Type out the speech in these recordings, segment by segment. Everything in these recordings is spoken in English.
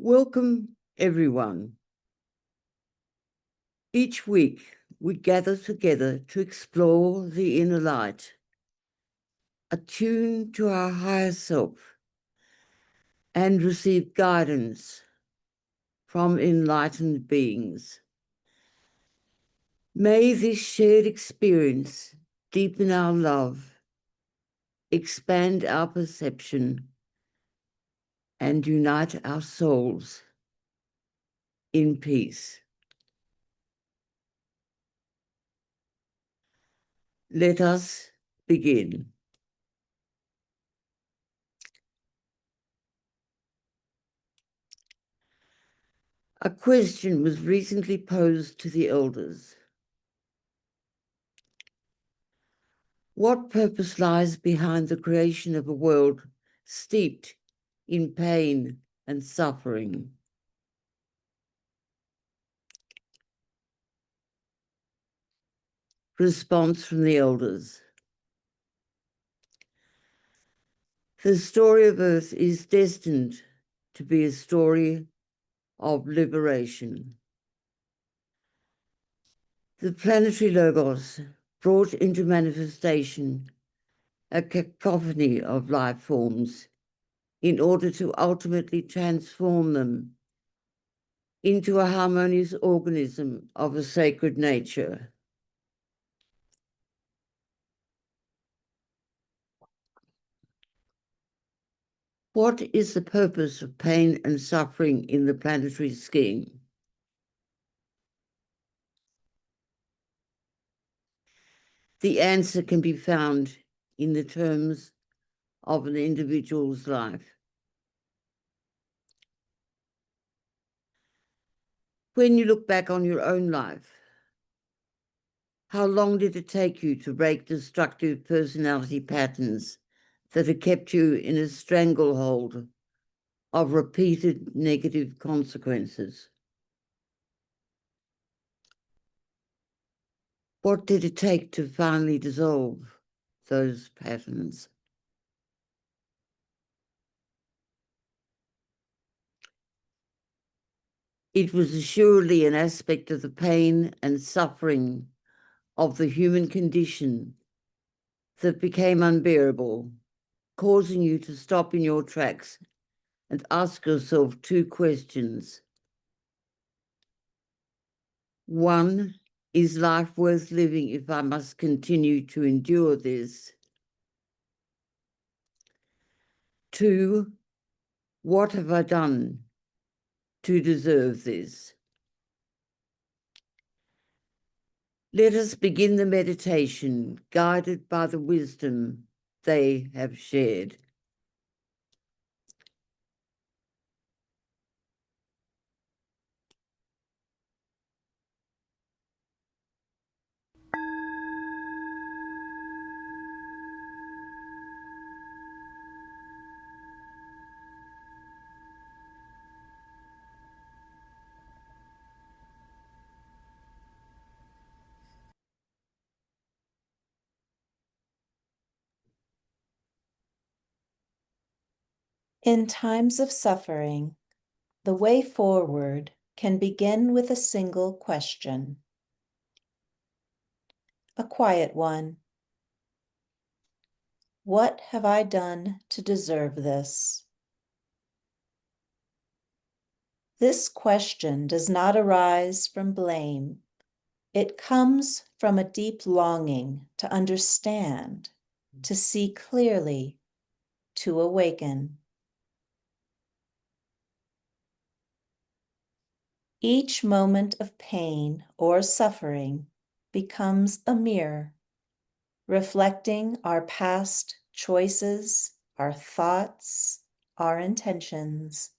Welcome, everyone. Each week, we gather together to explore the inner light, attune to our higher self, and receive guidance from enlightened beings. May this shared experience deepen our love, expand our perception, and unite our souls in peace. Let us begin. A question was recently posed to the elders. What purpose lies behind the creation of a world steeped in pain and suffering? Response from the elders. The story of Earth is destined to be a story of liberation. The planetary logos brought into manifestation a cacophony of life forms in order to ultimately transform them into a harmonious organism of a sacred nature. What is the purpose of pain and suffering in the planetary scheme? The answer can be found in the terms of an individual's life. When you look back on your own life, how long did it take you to break destructive personality patterns that have kept you in a stranglehold of repeated negative consequences? What did it take to finally dissolve those patterns? It was assuredly an aspect of the pain and suffering of the human condition that became unbearable, causing you to stop in your tracks and ask yourself two questions. One, is life worth living if I must continue to endure this? Two, what have I done to deserve this? Let us begin the meditation guided by the wisdom they have shared. In times of suffering, the way forward can begin with a single question. A quiet one. What have I done to deserve this? This question does not arise from blame. It comes from a deep longing to understand, to see clearly, to awaken. Each moment of pain or suffering becomes a mirror, reflecting our past choices, our thoughts, our intentions.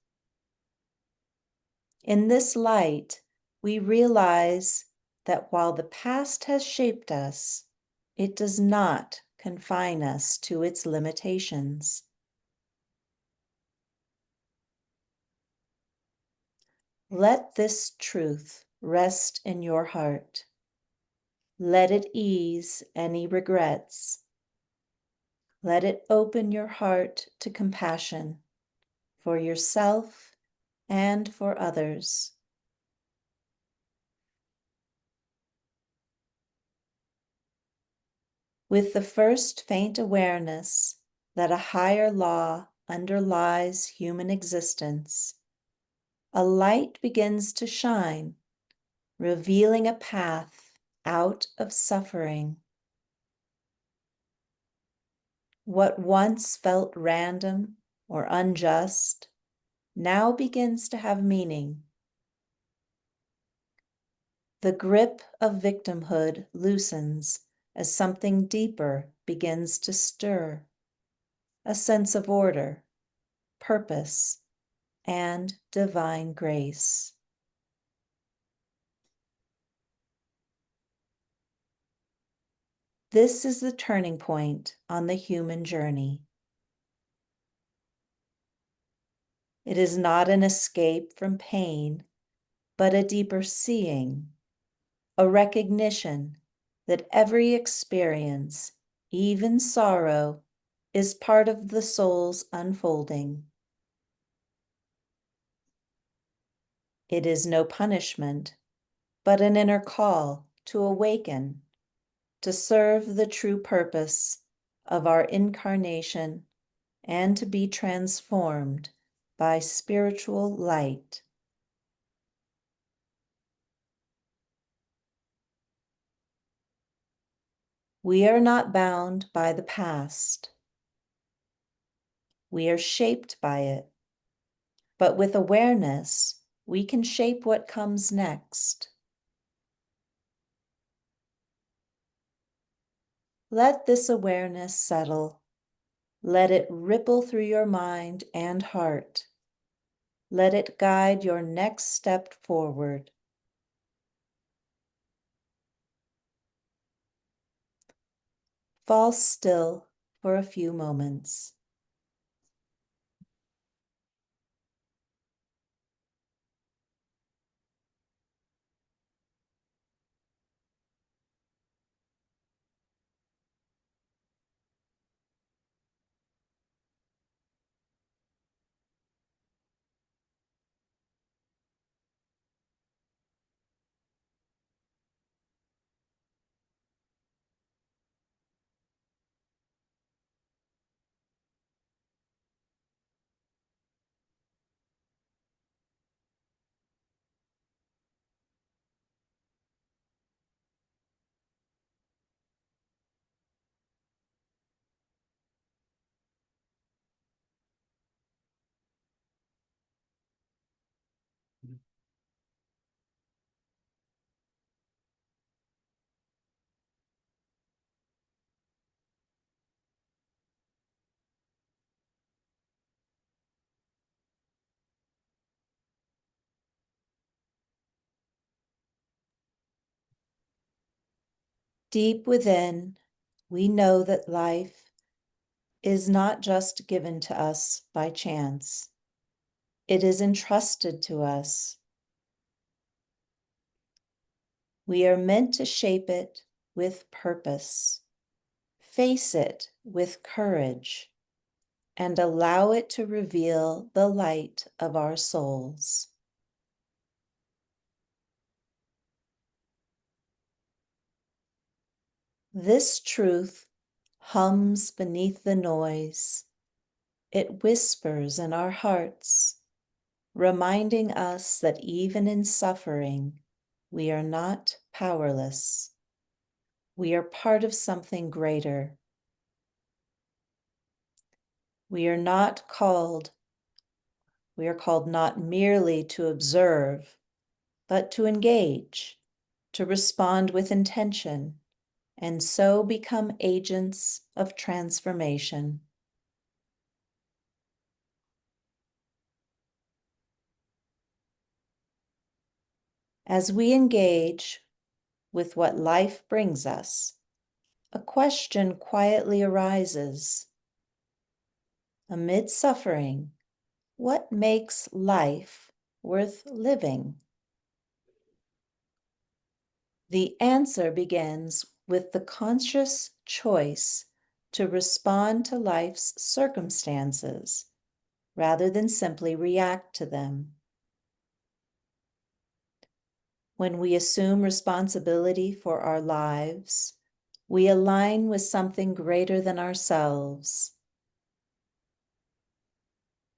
In this light, we realize that while the past has shaped us, it does not confine us to its limitations. Let this truth rest in your heart. Let it ease any regrets. Let it open your heart to compassion for yourself and for others. With the first faint awareness that a higher law underlies human existence, a light begins to shine, revealing a path out of suffering. What once felt random or unjust now begins to have meaning. The grip of victimhood loosens as something deeper begins to stir, a sense of order, purpose, and divine grace. This is the turning point on the human journey. It is not an escape from pain, but a deeper seeing, a recognition that every experience, even sorrow, is part of the soul's unfolding. It is no punishment, but an inner call to awaken, to serve the true purpose of our incarnation, and to be transformed by spiritual light. We are not bound by the past. We are shaped by it. But with awareness, we can shape what comes next. Let this awareness settle. Let it ripple through your mind and heart. Let it guide your next step forward. Fall still for a few moments. Deep within, we know that life is not just given to us by chance. It is entrusted to us. We are meant to shape it with purpose, face it with courage, and allow it to reveal the light of our souls. This truth hums beneath the noise. It whispers in our hearts, reminding us that even in suffering, we are not powerless. We are part of something greater. We are called not merely to observe, but to engage, to respond with intention, and so become agents of transformation. As we engage with what life brings us, a question quietly arises. Amid suffering, what makes life worth living? The answer begins with the conscious choice to respond to life's circumstances rather than simply react to them. When we assume responsibility for our lives, we align with something greater than ourselves.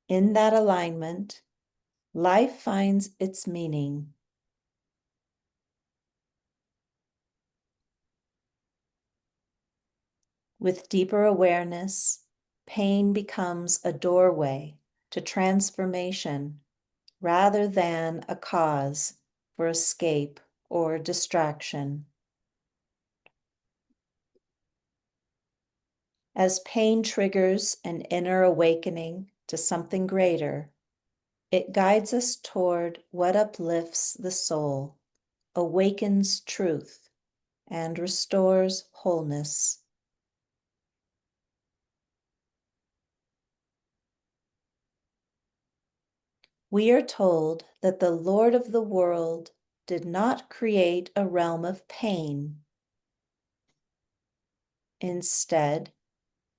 In that alignment, life finds its meaning. With deeper awareness, pain becomes a doorway to transformation rather than a cause for escape or distraction. As pain triggers an inner awakening to something greater, it guides us toward what uplifts the soul, awakens truth, and restores wholeness. We are told that the Lord of the world did not create a realm of pain. Instead,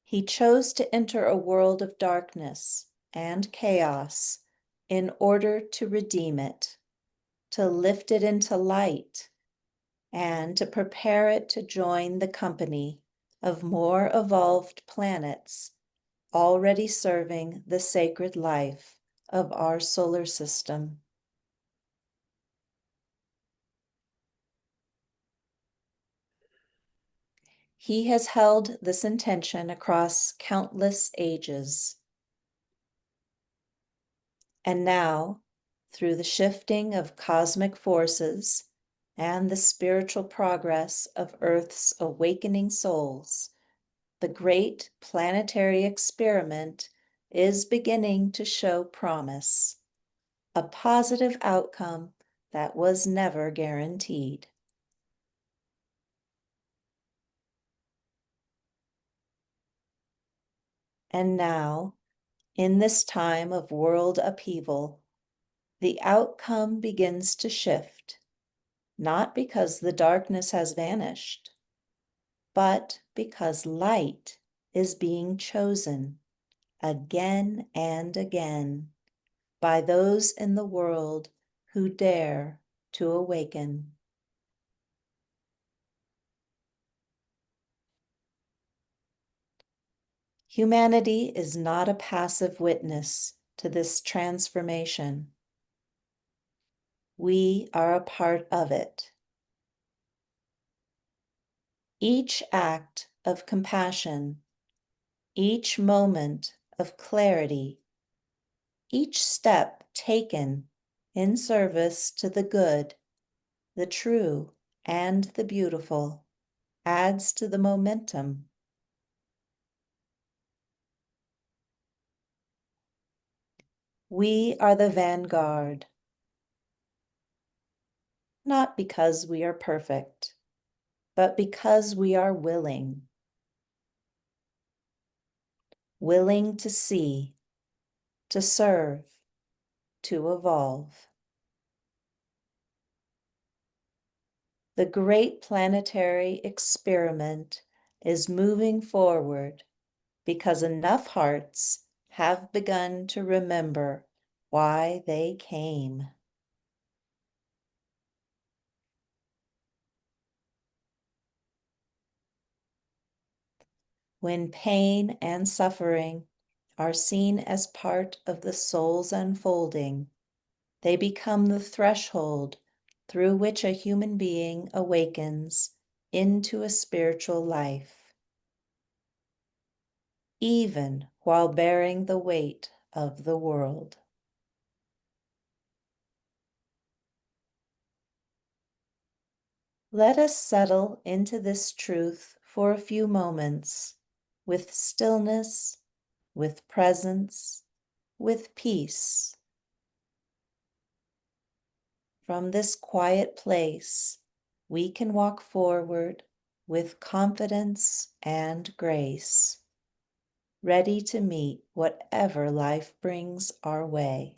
he chose to enter a world of darkness and chaos in order to redeem it, to lift it into light, and to prepare it to join the company of more evolved planets already serving the sacred life of our solar system. He has held this intention across countless ages. And now, through the shifting of cosmic forces and the spiritual progress of Earth's awakening souls, the great planetary experiment is beginning to show promise, a positive outcome that was never guaranteed. And now, in this time of world upheaval, the outcome begins to shift, not because the darkness has vanished, but because light is being chosen again and again by those in the world who dare to awaken. Humanity is not a passive witness to this transformation. We are a part of it. Each act of compassion, each moment of clarity, each step taken in service to the good, the true, and the beautiful adds to the momentum. We are the vanguard, not because we are perfect, but because we are willing to see, to serve, to evolve. The great planetary experiment is moving forward because enough hearts have begun to remember why they came. When pain and suffering are seen as part of the soul's unfolding, they become the threshold through which a human being awakens into a spiritual life, even while bearing the weight of the world. Let us settle into this truth for a few moments, with stillness, with presence, with peace. From this quiet place, we can walk forward with confidence and grace, ready to meet whatever life brings our way.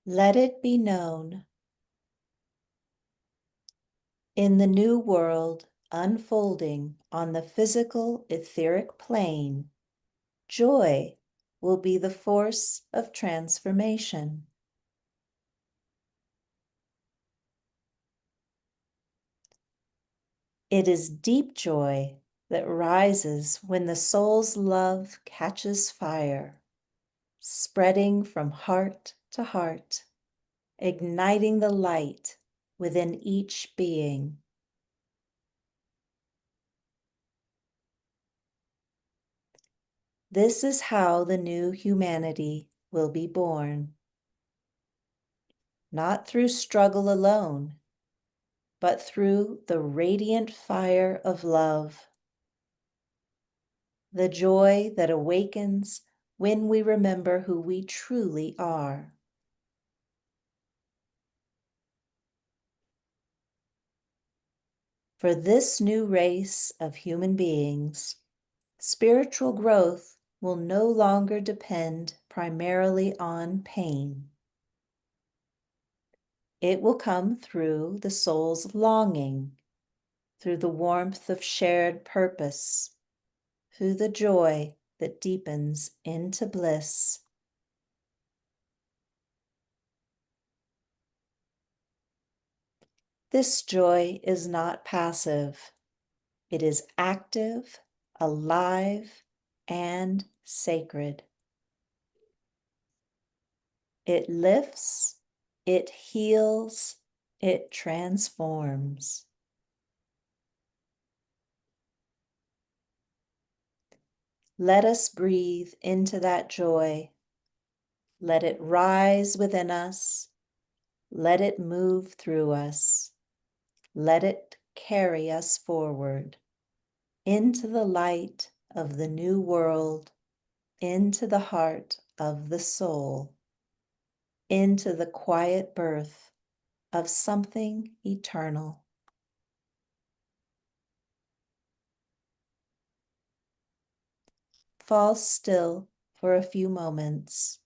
Let it be known. In the new world unfolding on the physical etheric plane, joy will be the force of transformation. It is deep joy that rises when the soul's love catches fire, spreading from heart to heart, igniting the light within each being. This is how the new humanity will be born. Not through struggle alone, but through the radiant fire of love. The joy that awakens when we remember who we truly are. For this new race of human beings, spiritual growth will no longer depend primarily on pain. It will come through the soul's longing, through the warmth of shared purpose, through the joy that deepens into bliss. This joy is not passive. It is active, alive, and sacred. It lifts, it heals, it transforms. Let us breathe into that joy. Let it rise within us. Let it move through us. Let it carry us forward into the light of the new world, into the heart of the soul, into the quiet birth of something eternal. Fall still for a few moments.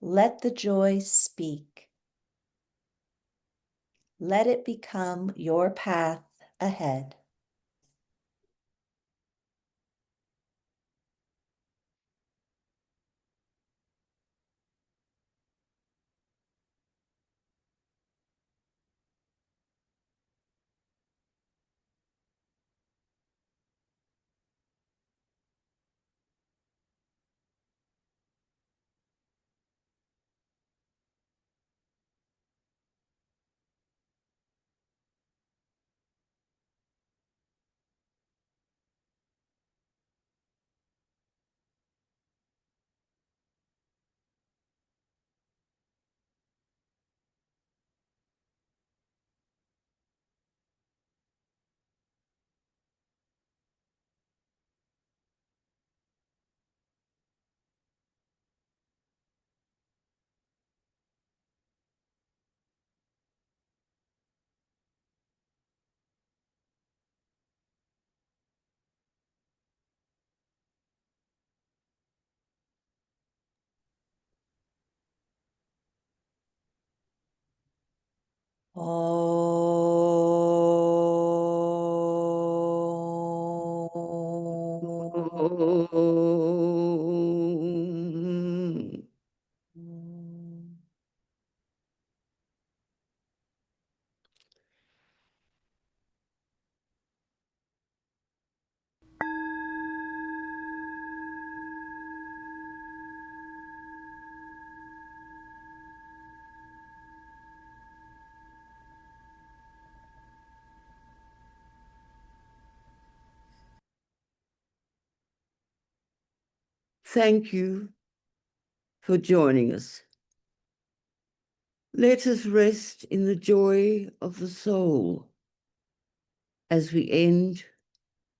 Let the joy speak. Let it become your path ahead. Om. Thank you for joining us. Let us rest in the joy of the soul as we end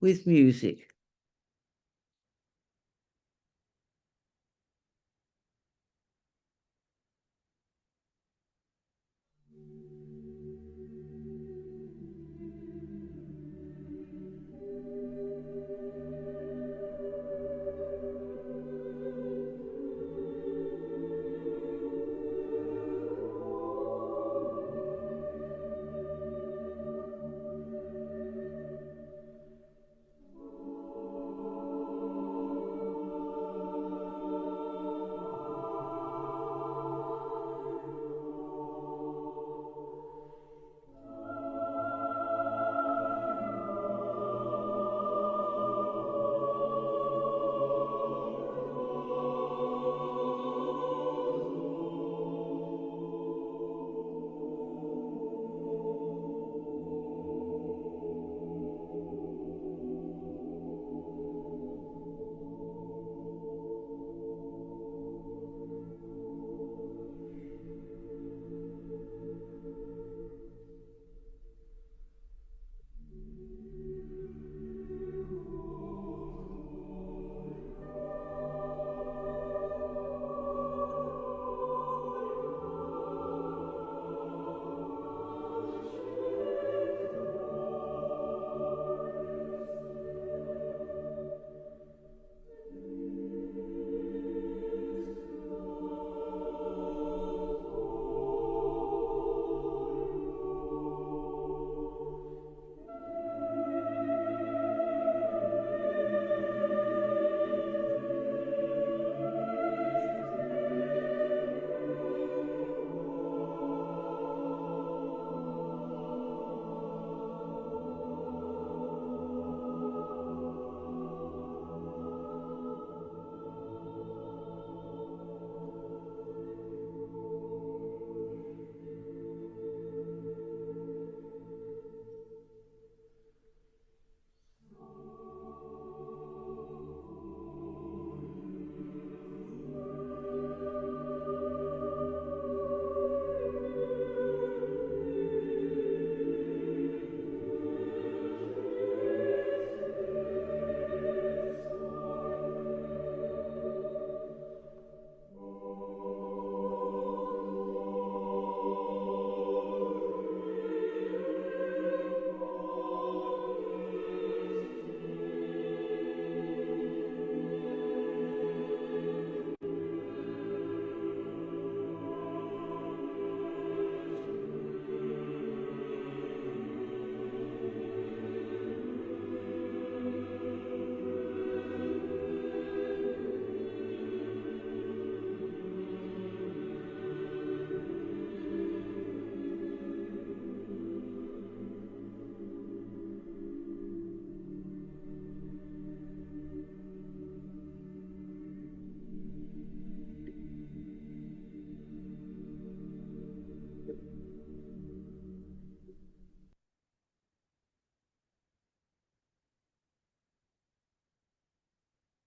with music.